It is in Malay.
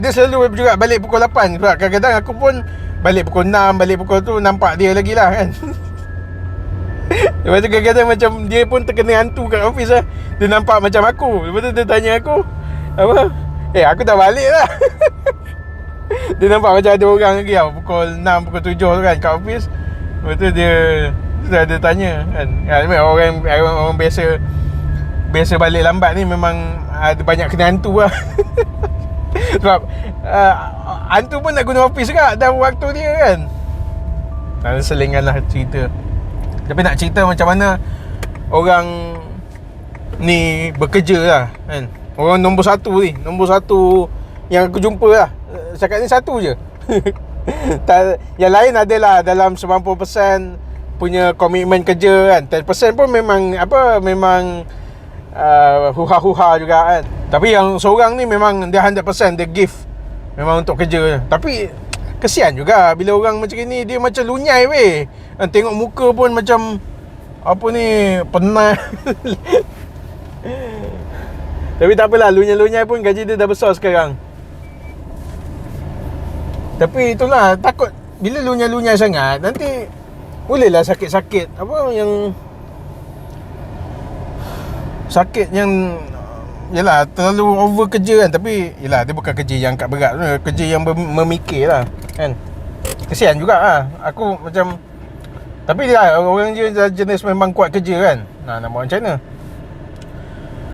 Dia selalu juga balik pukul 8 sebab kadang-kadang aku pun balik pukul 6, balik pukul tu nampak dia lagi lah kan. Lepas tu kadang-kadang macam dia pun terkena hantu kat office lah. Dia nampak macam aku. Lepas tu dia tanya aku, apa? Aku dah balik lah. Dia nampak macam ada orang lagi tau, pukul 6, pukul 7 tu kan kat office. Lepas tu dia tanya kan. Orang biasa balik lambat ni memang ada banyak kena hantu lah. Sebab hantu pun nak guna office juga dalam waktu dia kan. Selingan lah cerita. Tapi nak cerita macam mana orang ni bekerja lah kan. Orang nombor satu yang aku jumpa lah. Cakap ni satu je. Yang lain adalah dalam 90% punya komitmen kerja kan. 10% pun memang huha-huha juga kan. Tapi yang seorang ni memang dia 100% dia give memang untuk kerja. Tapi kesian juga bila orang macam ni, dia macam lunyai weh. Tengok muka pun macam apa ni, penat. Tapi tak apalah, lunyai-lunyai pun gaji dia dah besar sekarang. Tapi itulah, takut bila lunyai-lunyai sangat nanti bolehlah sakit-sakit. Apa yang sakit yang yalah terlalu over kerja kan. Tapi yalah, dia bukan kerja yang kat berat, kerja yang memikir lah kan. Kesian juga lah. Aku macam, tapi dia orang jenis memang kuat kerja kan. Nak buat macam mana.